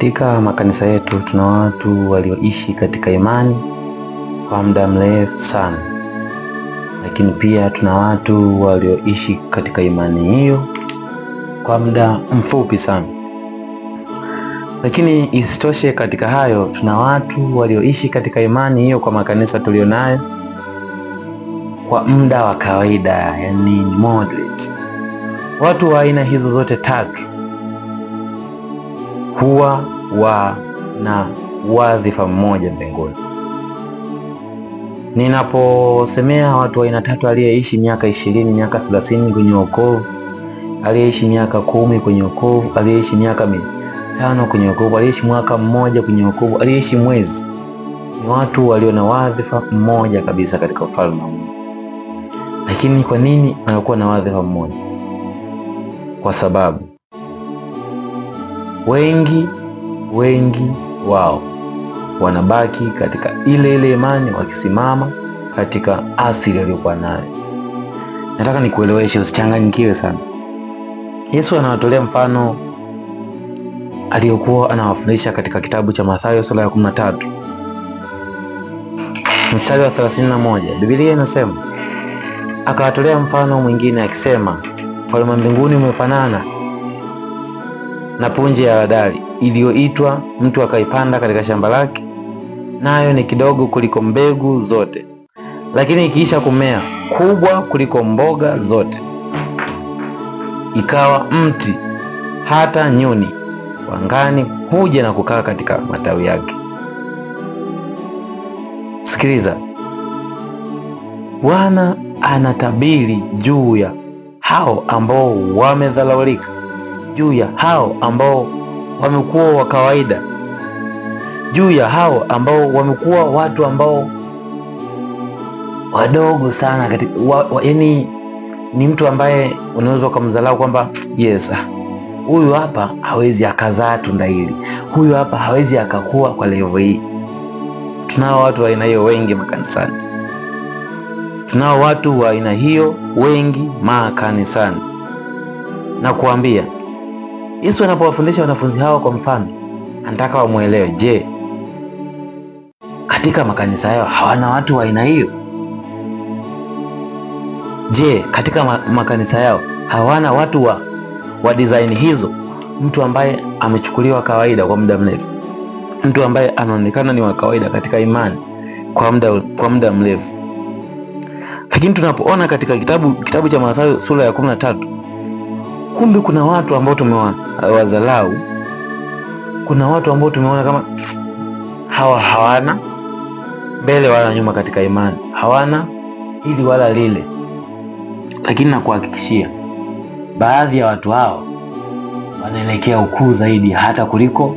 Katika makanisa yetu tuna watu walioishi katika imani kwa muda mrefu sana, lakini pia tuna watu walioishi katika imani hiyo kwa muda mfupi sana. Lakini isitoshe, katika hayo tuna watu walioishi katika imani hiyo kwa makanisa tulionayo kwa muda wa kawaida, yani moderate. Watu wa aina hizo zote tatu huwa wana wadhifa mmoja mbinguni. Ninaposemea watu wa aina tatu, aliyeishi miaka 20, miaka 30 kwenye wokovu, aliyeishi miaka 10 kwenye wokovu, aliyeishi miaka 5 kwenye wokovu, aliyeishi mwaka mmoja kwenye wokovu, aliyeishi mwezi, ni watu walio na wadhifa mmoja kabisa katika ufalme wa Mungu. Lakini kwa nini wanakuwa na wadhifa mmoja? Kwa sababu wengi wao wanabaki katika ile imani, wakisimama katika asili aliyokuwa nayo. Nataka nikueleweshe, usichanganyikiwe sana. Yesu anawatolea mfano aliyokuwa anawafundisha katika kitabu cha Mathayo sura ya 13 mstari wa 31. Biblia inasema, akawatolea mfano mwingine akisema, ufalme wa mbinguni umefanana na punje ya haradali iliyoitwa mtu akaipanda katika shamba lake, nayo ni kidogo kuliko mbegu zote, lakini ikiisha kumea, kubwa kuliko mboga zote, ikawa mti, hata nyuni wangani huja na kukaa katika matawi yake. Sikiliza, Bwana anatabiri juu ya hao ambao wamedhalaulika, juu ya hao ambao wamekuwa wa kawaida, juu ya hao ambao wamekuwa watu ambao wadogo sana katika yani ni mtu ambaye unaweza kumdhalau kwamba yes, huyu hapa hawezi akazaa tunda hili, huyu hapa hawezi akakua kwa level hii. Tunao watu wa aina hiyo wengi makanisani, tunao watu wa aina hiyo wengi makanisani. Na kuambia, Yesu anapowafundisha wanafunzi hao kwa mfano, anataka wamuelewe. Je, katika makanisa yao hawana watu wa aina hiyo? Je, katika makanisa yao hawana watu wa design hizo? Mtu ambaye amechukuliwa kawaida kwa muda mrefu, mtu ambaye anaonekana ni wa kawaida katika imani kwa muda mrefu. Lakini tunapoona katika kitabu cha Mathayo sura ya 13, kumbe kuna watu ambao tumewadharau, kuna watu ambao tumeona kama hawana mbele wala nyuma katika imani, hawana hili wala lile. Lakini nakuhakikishia, baadhi ya watu hao wanaelekea ukuu zaidi hata kuliko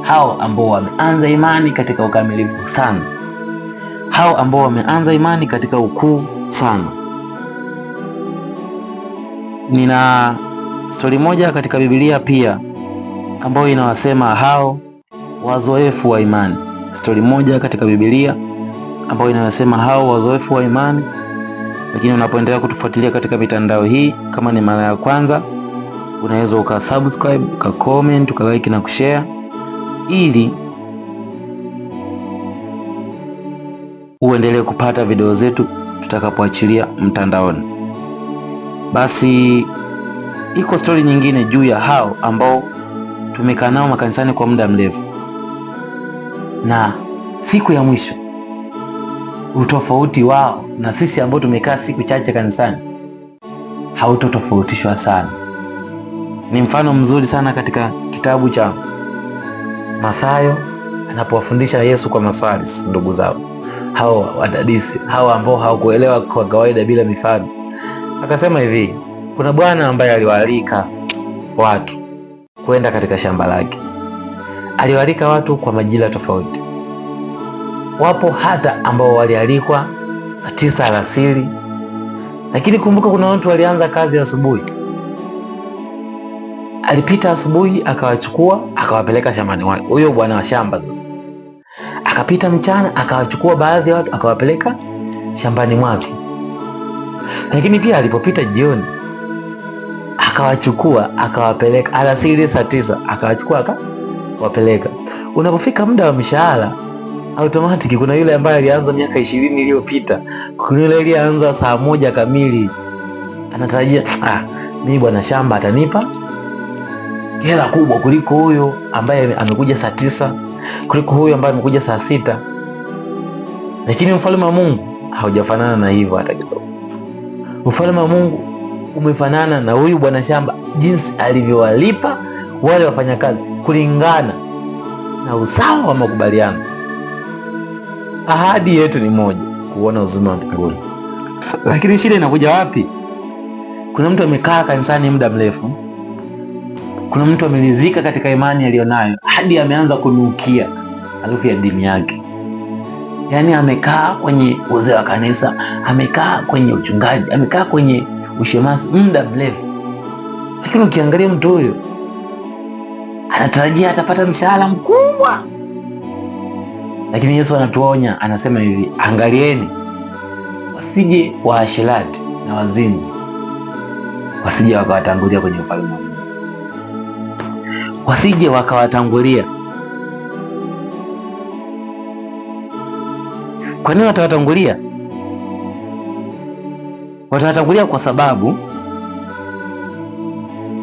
hao ambao wameanza imani katika ukamilifu sana, hao ambao wameanza imani katika ukuu sana. Nina stori moja katika Biblia pia ambayo inawasema hao wazoefu wa imani. Stori moja katika Biblia ambayo inawasema hao wazoefu wa imani. Lakini unapoendelea kutufuatilia katika mitandao hii, kama ni mara ya kwanza, unaweza ukasubscribe, ukacomment, ukalike na kushare, ili uendelee kupata video zetu tutakapoachilia mtandaoni. Basi iko stori nyingine juu ya hao ambao tumekaa nao makanisani kwa muda mrefu, na siku ya mwisho utofauti wao na sisi ambao tumekaa siku chache kanisani hautotofautishwa sana. Ni mfano mzuri sana katika kitabu cha Mathayo anapowafundisha Yesu kwa maswali ndugu zao, hao wadadisi, hao ambao hawakuelewa kwa kawaida bila mifano. Akasema hivi, kuna bwana ambaye aliwaalika watu kwenda katika shamba lake. Aliwaalika watu kwa majira tofauti. Wapo hata ambao walialikwa saa 9 alasiri, lakini kumbuka kuna watu walianza kazi asubuhi. Alipita asubuhi akawachukua akawapeleka shambani wake, huyo bwana wa shamba. Sasa akapita mchana akawachukua baadhi ya watu akawapeleka shambani mwake. Lakini pia alipopita jioni akawachukua akawapeleka alasiri saa 9, akawachukua wapeleka. Unapofika muda wa mishahara, automatic kuna yule ambaye alianza miaka 20 iliyopita, kuna yule alianza saa 1 kamili, anatarajia mimi bwana shamba atanipa hela kubwa kuliko huyo ambaye amekuja saa 9, kuliko huyo ambaye amekuja saa 6. Lakini ufalme wa Mungu haujafanana na hivyo hata kidogo. Ufalme wa Mungu umefanana na huyu bwana shamba, jinsi alivyowalipa wale wafanyakazi kulingana na usawa wa makubaliano. Ahadi yetu ni moja, kuona uzima wa mbinguni. Lakini shida inakuja wapi? Kuna mtu amekaa kanisani muda mrefu, kuna mtu amelizika katika imani aliyonayo hadi ameanza kunukia harufu ya dini yake. Yaani amekaa kwenye uzee wa kanisa, amekaa kwenye uchungaji, amekaa kwenye ushemasi muda mrefu, lakini ukiangalia mtu huyo anatarajia atapata mshahara mkubwa. Lakini Yesu anatuonya, anasema hivi, angalieni wasije waasherati na wazinzi wasije wakawatangulia kwenye ufalme wa Mungu. Wasije wakawatangulia. Kwa nini watawatangulia? Watawatangulia kwa sababu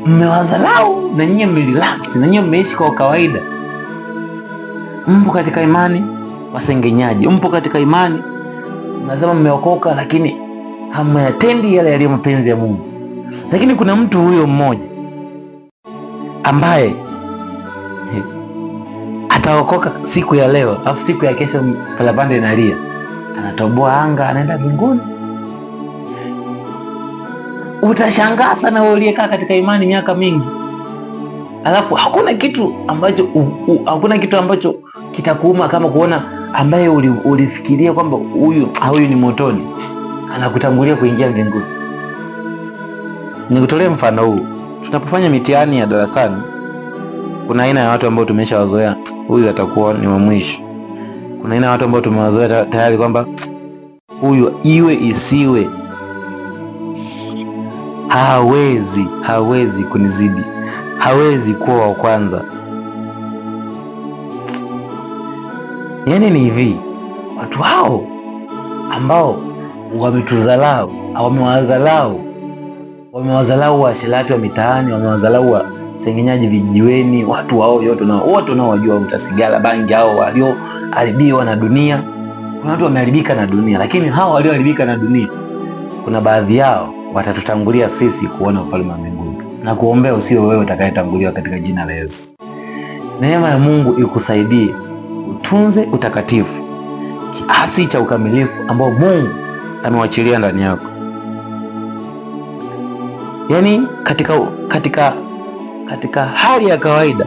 mmewadharau na nyinyi mmerelax, na nyinyi mmeishi kwa kawaida. Mpo katika imani wasengenyaji, mpo katika imani mnasema mmeokoka, lakini hamyatendi yale yaliyo mapenzi ya Mungu. Lakini kuna mtu huyo mmoja ambaye ataokoka siku ya leo, afu siku ya kesho parapanda inalia, anatoboa anga, anaenda mbinguni. Utashangaa sana wewe uliyekaa katika imani miaka mingi, alafu hakuna kitu ambacho kitakuuma kama kuona ambaye ulifikiria kwamba huyu ni motoni anakutangulia kuingia mbinguni. Nikutolee mfano huu. Tunapofanya mitihani ya darasani, kuna aina ya watu ambao tumeshawazoea, huyu atakuwa ni wa mwisho. Kuna aina ya watu ambao tumewazoea tayari kwamba huyu iwe isiwe hawezi kunizidi, hawezi kuwa wa kwanza. Yaani ni hivi, watu hao ambao wametudharau, wamewadharau waasherati wa mitaani, wamewadharau wasengenyaji vijiweni, watu wao wote unaowajua, vuta sigara, bangi, hao walioharibiwa na dunia. Kuna watu wameharibika na dunia, lakini hao walioharibika na dunia, kuna baadhi yao watatutangulia sisi kuona ufalme wa mbinguni. Na kuombea usio wewe utakayetanguliwa katika jina la Yesu. Neema ya Mungu ikusaidie utunze utakatifu kiasi cha ukamilifu ambao Mungu amewachilia ndani yako. Yaani katika hali ya kawaida,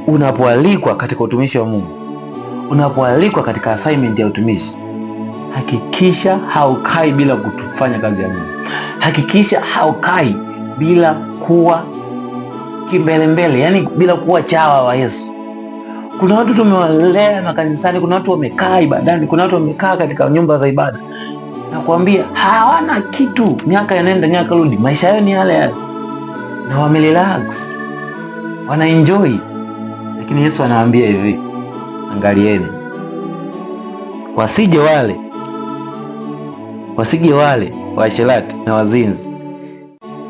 unapoalikwa katika utumishi wa Mungu, unapoalikwa katika assignment ya utumishi, hakikisha haukai bila kufanya kazi ya Mungu. Hakikisha haukai bila kuwa kimbelembele, yani bila kuwa chawa wa Yesu. Kuna watu tumewalea makanisani, kuna watu wamekaa ibadani, kuna watu wamekaa katika nyumba za ibada, na kuambia hawana kitu, miaka yanaenda miaka rudi, maisha yao ni yale yale, na wamerelax, wanaenjoy. Lakini Yesu anawaambia hivi, angalieni wasije wale waasherati na wazinzi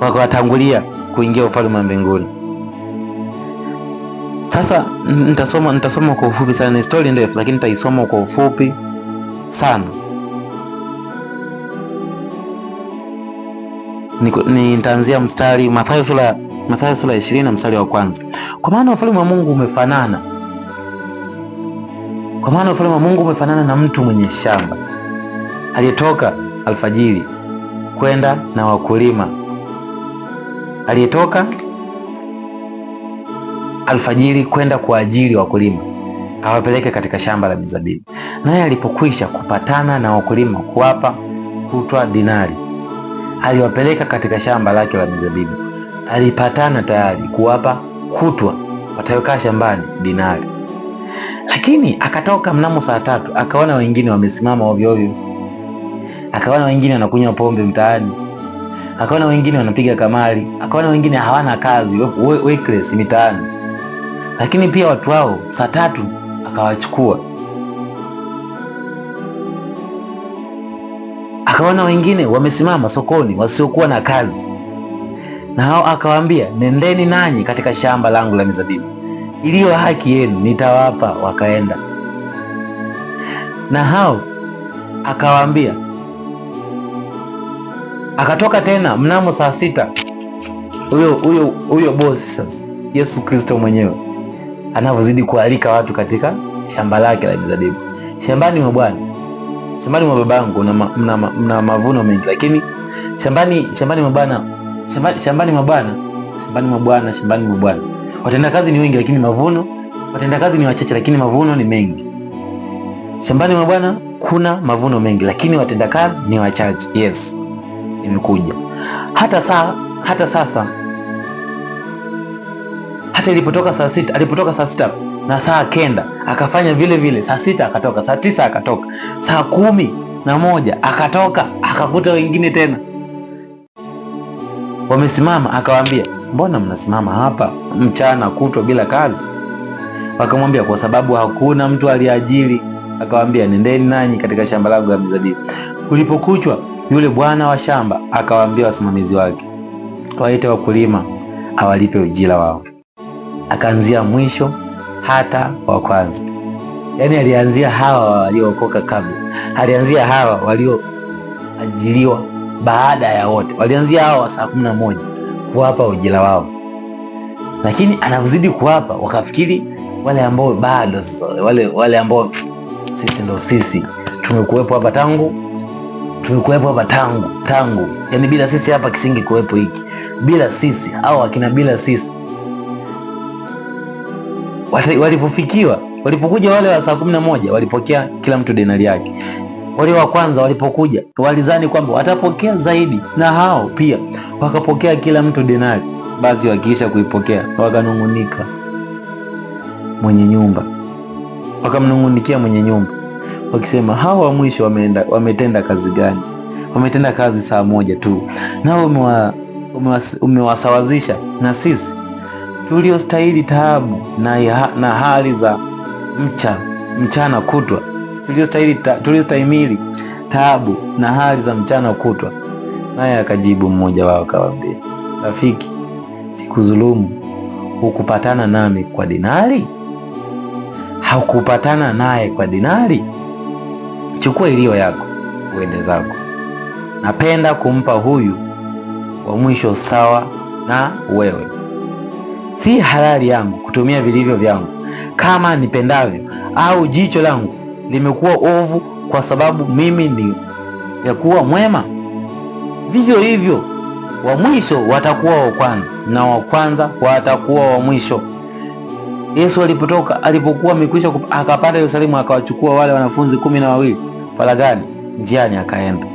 wakawatangulia kuingia ufalme wa mbinguni. Sasa nitasoma kwa ufupi sana, ni story ndefu lakini nitaisoma kwa ufupi sana. Nitaanzia mstari Mathayo sura ya 20 na mstari wa kwanza. Kwa maana ufalme wa Mungu umefanana na mtu mwenye shamba aliyetoka alfajiri kwenda na wakulima, aliyetoka alfajiri kwenda kwa ajili wakulima awapeleke katika shamba la mizabibu. Naye alipokwisha kupatana na wakulima kuwapa kutwa dinari, aliwapeleka katika shamba lake la mizabibu. Alipatana tayari kuwapa kutwa watayokaa shambani dinari. Lakini akatoka mnamo saa 3, akaona wengine wamesimama ovyo ovyo, akaona wengine wanakunywa pombe mtaani, akaona wengine wanapiga kamari, akaona wengine hawana kazi, workless mitaani. Lakini pia watu hao saa 3 akawachukua. Akaona wengine wamesimama sokoni wasiokuwa na kazi, na hao akawaambia, nendeni nanyi katika shamba langu la mizabibu, iliyo haki yenu nitawapa. Wakaenda. Na hao akawaambia, akatoka tena mnamo saa 6. Huyo bosi sasa, Yesu Kristo mwenyewe anavyozidi kualika watu katika shamba lake la mizabibu. Shambani mwa Bwana, shambani mwa babangu mna mavuno mengi, lakini shambani mwa Bwana, shambani mwa Bwana watendakazi ni wengi, lakini mavuno, watendakazi ni wachache, lakini mavuno ni mengi. Shambani mwa Bwana kuna mavuno mengi, lakini watendakazi ni wachache. Yes, imekuja hata sasa. Hata ilipotoka saa 6, alipotoka saa 6 na saa 9 akafanya vile vile. Saa 6 akatoka, saa 9 akatoka, saa 11 akatoka, akakuta wengine tena wamesimama. Akawaambia, mbona mnasimama hapa mchana kutwa bila kazi? Wakamwambia, kwa sababu hakuna mtu aliajiri. Akawaambia, nendeni nanyi katika shamba langu la mizabibu. Kulipokuchwa, yule bwana wa shamba akawaambia wasimamizi wake, waite wakulima awalipe ujira wao. Akaanzia mwisho hata wa kwanza. Yaani alianzia hawa waliookoka kabla, alianzia hawa walioajiriwa baada ya wote, walianzia hawa saa 11 kuwapa ujira wao. Lakini anazidi kuwapa, wakafikiri wale ambao bado sasa, wale ambao sisi ndo sisi tumekuwepo hapa tangu, yaani bila sisi hapa kisingi kuwepo hiki, bila sisi au akina bila sisi. Walipokuja wale wa saa 11 walipokea kila mtu denari yake. Wale wa kwanza walipokuja walizani kwamba watapokea zaidi, na hao pia wakapokea kila mtu denari. Basi wakiisha kuipokea wakanungunika wakamnungunikia mwenye nyumba wakisema, hao wa mwisho wametenda kazi gani? Wametenda kazi saa 1 tu, nao umewasawazisha na sisi tuliostahili taabu na hali za mchana kutwa, tuliostahimili taabu na hali za mchana kutwa. Naye akajibu mmoja wao akawaambia, rafiki, sikudhulumu. Hukupatana nami kwa dinari? Haukupatana naye kwa dinari? Chukua iliyo yako uende zako. Napenda kumpa huyu wa mwisho sawa na wewe. Si halali yangu kutumia vilivyo vyangu kama nipendavyo, au jicho langu limekuwa ovu kwa sababu mimi ni ya kuwa mwema? Vivyo hivyo wa mwisho watakuwa wa kwanza, na wa kwanza watakuwa wa mwisho. Yesu alipokuwa amekwisha akapanda Yerusalemu, akawachukua wale wanafunzi 12 faragani njiani, akaenda.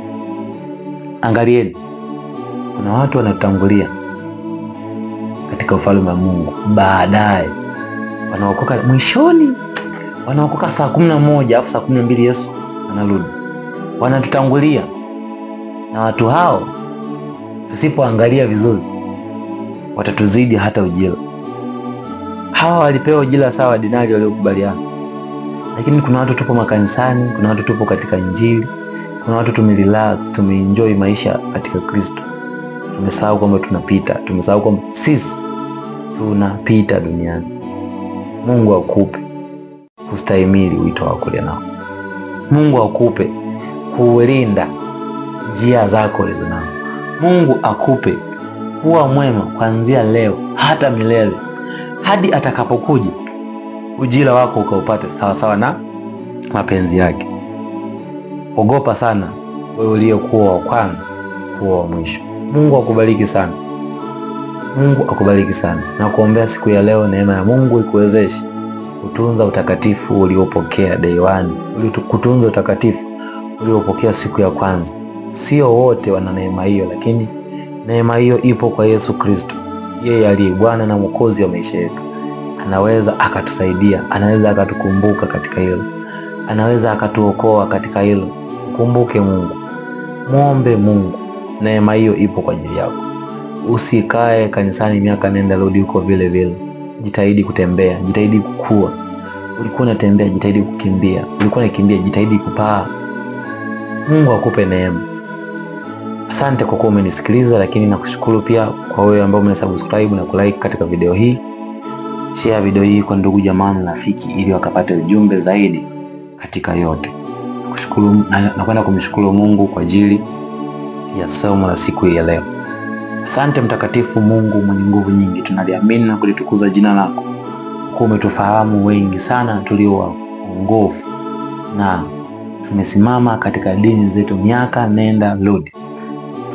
Angalieni, kuna watu wanatangulia katika ufalme wa Mungu, baadaye wanaokoka mwishoni, wanaokoka saa 11 afu saa 12 Yesu anarudi. Wanatutangulia, na watu hao tusipoangalia vizuri watatuzidi hata ujira. Hawa walipewa ujira sawa dinari waliokubaliana, lakini kuna watu tupo makanisani, kuna watu tupo katika Injili, kuna watu tumerelax, tumeenjoy maisha katika Kristo. Tumesahau kwamba tumesahau kwamba sisi tunapita duniani. Mungu akupe kustahimili wito wako nao. Mungu akupe kuulinda njia zako ulizo nazo. Mungu akupe kuwa mwema kuanzia leo hata milele, hadi atakapokuja ujira wako ukaupate sawa sawa na mapenzi yake. Ogopa sana wewe uliyekuwa wa kwanza kuwa wa mwisho. Mungu akubariki sana. Mungu akubariki sana. Na kuombea siku ya leo, neema ya Mungu ikuwezeshe kutunza utakatifu uliopokea day 1, kutunza utakatifu uliopokea siku ya kwanza. Sio wote wana neema hiyo, lakini neema hiyo ipo kwa Yesu Kristo. Yeye aliye Bwana na Mwokozi wa maisha yetu. Anaweza akatusaidia, anaweza akatukumbuka katika hilo, anaweza akatuokoa katika hilo. Mkumbuke Mungu, muombe Mungu, neema hiyo ipo kwa ajili yako. Usikae kanisani miaka nenda rudi huko vile vile. Jitahidi kutembea, jitahidi kukua. Ulikuwa unatembea, jitahidi kukimbia. Ulikuwa unakimbia, jitahidi kupaa. Mungu akupe neema. Asante kwa kuwa umenisikiliza, lakini nakushukuru pia kwa wewe ambao umesubscribe na kulike katika video hii. Share video hii kwa ndugu jamaa na rafiki ili wakapate ujumbe zaidi katika yote. Nakushukuru na kwenda kumshukuru Mungu kwa ajili ya somo la siku hii ya leo. Asante mtakatifu Mungu mwenye nguvu nyingi, tunaliamini na kulitukuza jina lako. Kwa umetufahamu wengi sana tulio waongofu na tumesimama katika dini zetu miaka nenda rudi,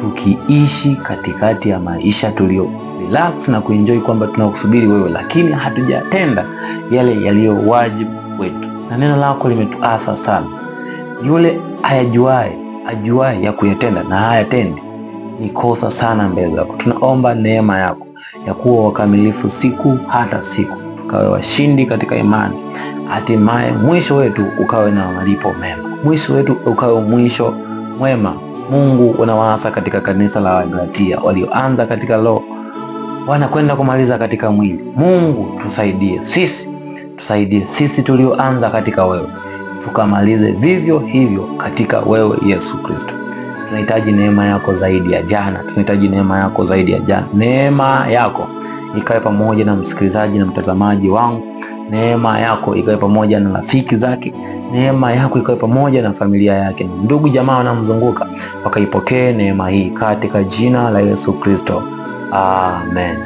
tukiishi katikati ya maisha tulio relax na kuenjoy kwamba tunakusubiri wewe, lakini hatujatenda yale yaliyo wajibu wetu. Na neno lako limetuasa sana. Yule ajuaye ya kuyatenda na hayatendi ni kosa sana mbele zako. Tunaomba neema yako ya kuwa wakamilifu siku hata siku, tukawe washindi katika imani, hatimaye mwisho wetu ukawe na malipo mema, mwisho wetu ukawe mwisho mwema. Mungu unawaasa katika kanisa la Wagalatia, walioanza katika roho wanakwenda kumaliza katika mwili. Mungu tusaidie sisi tulioanza katika wewe, tukamalize vivyo hivyo katika wewe Yesu Kristo. Tunahitaji neema yako zaidi ya jana, tunahitaji neema yako zaidi ya jana. Neema yako ikawe pamoja na msikilizaji na mtazamaji wangu, neema yako ikawe pamoja na rafiki zake, neema yako ikawe pamoja na familia yake, ndugu jamaa wanamzunguka, wakaipokee neema hii katika jina la Yesu Kristo. Amen.